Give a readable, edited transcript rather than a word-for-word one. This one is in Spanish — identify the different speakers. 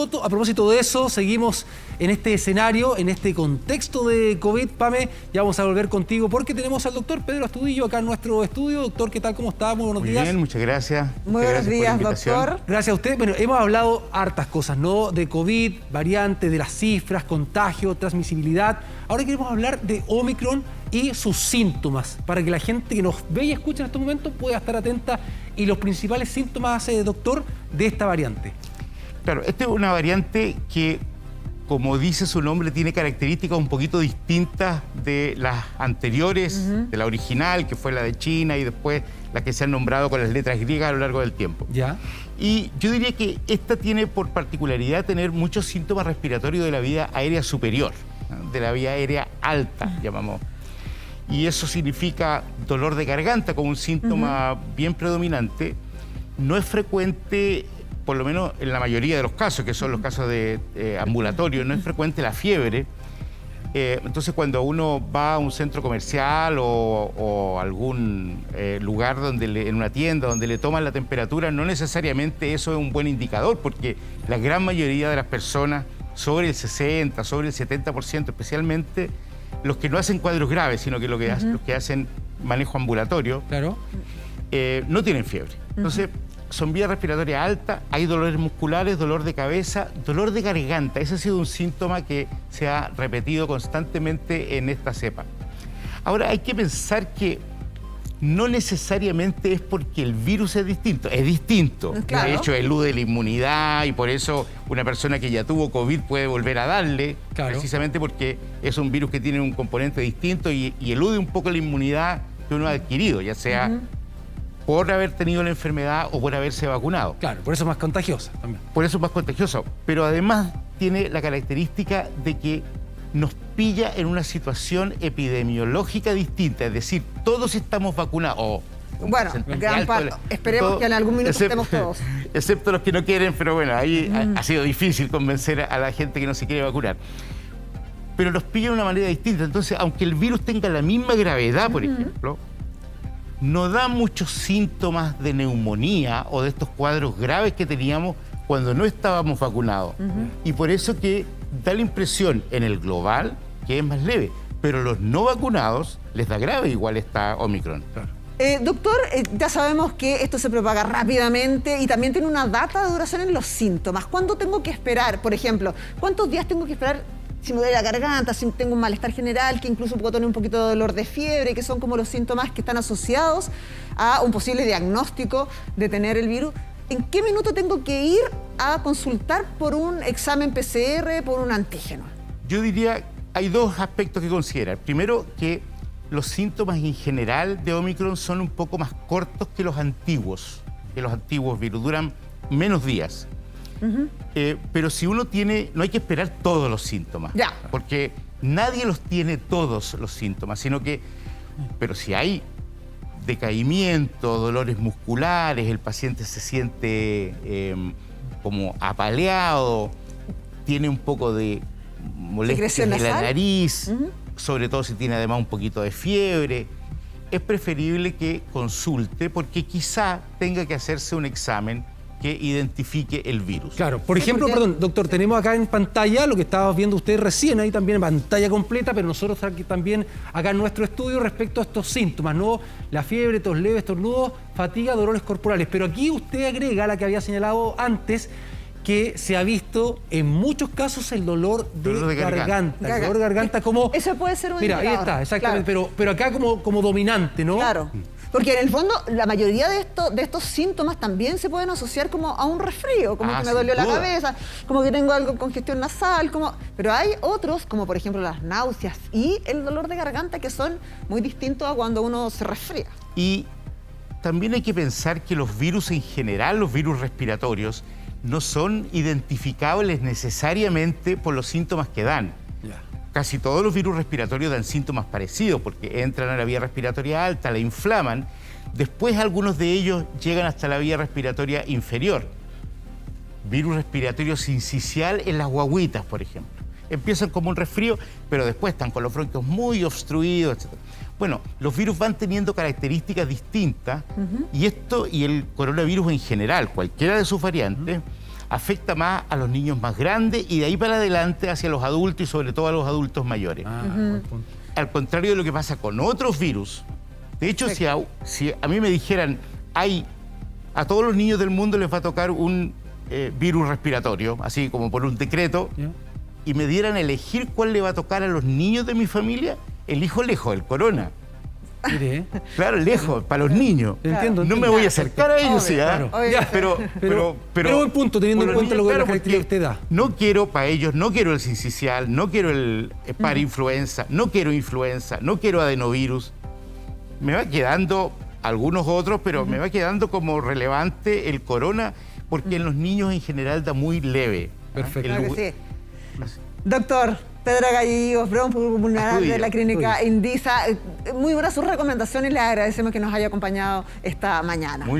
Speaker 1: propósito de eso, seguimos en este escenario, en este contexto de COVID. Pame, ya vamos a volver contigo porque tenemos al doctor Pedro Astudillo acá en nuestro estudio. Doctor, ¿qué tal? ¿Cómo está? Muy buenos días.
Speaker 2: Muy bien, muchas gracias.
Speaker 3: Muy buenos días, doctor.
Speaker 1: Gracias a usted. Bueno, hemos hablado hartas cosas, ¿no? De COVID, variantes, de las cifras, contagio, transmisibilidad. Ahora queremos hablar de Omicron y sus síntomas, para que la gente que nos ve y escucha en estos momentos pueda estar atenta y los principales síntomas, doctor, de esta variante.
Speaker 2: Claro, esta es una variante que, como dice su nombre, tiene características un poquito distintas de las anteriores, de la original, que fue la de China, y después las que se han nombrado con las letras griegas a lo largo del tiempo.
Speaker 1: Ya.
Speaker 2: Y yo diría que esta tiene por particularidad tener muchos síntomas respiratorios de la vía aérea superior, ¿no? De la vía aérea alta, llamamos. Y eso significa dolor de garganta como un síntoma bien predominante. No es frecuente, por lo menos en la mayoría de los casos, que son los casos de ambulatorio, no es frecuente la fiebre. Entonces, cuando uno va a un centro comercial o algún lugar en una tienda donde le toman la temperatura, no necesariamente eso es un buen indicador, porque la gran mayoría de las personas, sobre el 60, sobre el 70%, especialmente los que no hacen cuadros graves, sino que los que hacen manejo ambulatorio,
Speaker 1: claro,
Speaker 2: no tienen fiebre. Entonces, son vías respiratorias altas, hay dolores musculares, dolor de cabeza, dolor de garganta. Ese ha sido un síntoma que se ha repetido constantemente en esta cepa. Ahora, hay que pensar que no necesariamente es porque el virus es distinto. Es distinto.
Speaker 3: Claro.
Speaker 2: De hecho, elude la inmunidad y por eso una persona que ya tuvo COVID puede volver a darle,
Speaker 1: claro,
Speaker 2: precisamente porque es un virus que tiene un componente distinto y elude un poco la inmunidad que uno ha adquirido, ya sea por haber tenido la enfermedad o por haberse vacunado.
Speaker 1: Claro, por eso es más contagiosa también.
Speaker 2: Por eso es más contagioso. Pero además tiene la característica de que nos pilla en una situación epidemiológica distinta, es decir, todos estamos vacunados.
Speaker 3: Bueno, gran parte. Esperemos que en algún minuto estemos todos.
Speaker 2: Excepto los que no quieren, pero bueno, ahí ha sido difícil convencer a la gente que no se quiere vacunar. Pero nos pilla de una manera distinta. Entonces, aunque el virus tenga la misma gravedad, por ejemplo, no da muchos síntomas de neumonía o de estos cuadros graves que teníamos cuando no estábamos vacunados. Y por eso que da la impresión en el global que es más leve, pero los no vacunados les da grave igual esta Omicron.
Speaker 1: Claro.
Speaker 3: Doctor, ya sabemos que esto se propaga rápidamente y también tiene una data de duración en los síntomas. ¿Cuándo tengo que esperar? Por ejemplo, ¿cuántos días tengo que esperar si me duele la garganta, si tengo un malestar general, que incluso puedo tener un poquito de dolor de fiebre, que son como los síntomas que están asociados a un posible diagnóstico de tener el virus? ¿En qué minuto tengo que ir a consultar por un examen PCR, por un antígeno?
Speaker 2: Yo diría, hay dos aspectos que considerar. Primero, que los síntomas en general de Omicron son un poco más cortos que los antiguos virus, duran menos días. Pero si uno tiene, no hay que esperar todos los síntomas, porque nadie los tiene todos los síntomas, pero si hay decaimiento, dolores musculares, el paciente se siente como apaleado, tiene un poco de molestias en la nariz, sobre todo si tiene además un poquito de fiebre, es preferible que consulte porque quizá tenga que hacerse un examen que identifique el virus.
Speaker 1: Claro, por ejemplo, perdón, doctor, tenemos acá en pantalla lo que estábamos viendo ustedes recién, ahí también en pantalla completa, pero nosotros aquí también acá en nuestro estudio respecto a estos síntomas, ¿no? La fiebre, tos leves, estornudos, fatiga, dolores corporales. Pero aquí usted agrega la que había señalado antes, que se ha visto en muchos casos el dolor de garganta. El dolor de garganta como...
Speaker 3: Eso puede ser un
Speaker 1: indicador. Mira, ahí está, exactamente, claro. Pero acá como dominante, ¿no?
Speaker 3: Claro. Porque en el fondo la mayoría de estos síntomas también se pueden asociar como a un resfrío, como que me dolió la cabeza, como que tengo algo con congestión nasal, pero hay otros, como por ejemplo las náuseas y el dolor de garganta, que son muy distintos a cuando uno se resfría.
Speaker 2: Y también hay que pensar que los virus en general, los virus respiratorios, no son identificables necesariamente por los síntomas que dan. Casi todos los virus respiratorios dan síntomas parecidos porque entran a la vía respiratoria alta, la inflaman. Después algunos de ellos llegan hasta la vía respiratoria inferior. Virus respiratorio sincicial en las guaguitas, por ejemplo. Empiezan como un resfrío, pero después están con los bronquios muy obstruidos, etc. Bueno, los virus van teniendo características distintas y el coronavirus en general, cualquiera de sus variantes, afecta más a los niños más grandes y de ahí para adelante hacia los adultos y sobre todo a los adultos mayores.
Speaker 1: Buen punto.
Speaker 2: Al contrario de lo que pasa con otros virus. De hecho, si a mí me dijeran, a todos los niños del mundo les va a tocar un virus respiratorio, así como por un decreto,
Speaker 1: ¿Ya?
Speaker 2: y me dieran a elegir cuál le va a tocar a los niños de mi familia, elijo lejos el corona.
Speaker 1: Mire, ¿eh?
Speaker 2: Claro, lejos, para los niños.
Speaker 1: Entiendo,
Speaker 2: No me
Speaker 1: entiendo.
Speaker 2: voy a acercar a ellos, ¿sí?
Speaker 1: Claro.
Speaker 3: Obvio.
Speaker 1: Ya,
Speaker 2: Pero
Speaker 1: buen punto, teniendo
Speaker 2: por
Speaker 1: en
Speaker 2: los
Speaker 1: cuenta
Speaker 2: niños,
Speaker 1: la
Speaker 2: claro,
Speaker 1: característica que
Speaker 2: porque
Speaker 1: usted da.
Speaker 2: No quiero para ellos, no quiero el sincicial, no quiero el parainfluenza, no quiero influenza, no quiero adenovirus. Me va quedando algunos otros, pero me va quedando como relevante el corona, porque en los niños en general da muy leve.
Speaker 1: Perfecto.
Speaker 3: Claro que sí. Doctor Pedro Gallegos, broncopulmonar de la clínica Indisa. Muy buenas sus recomendaciones y le agradecemos que nos haya acompañado esta mañana.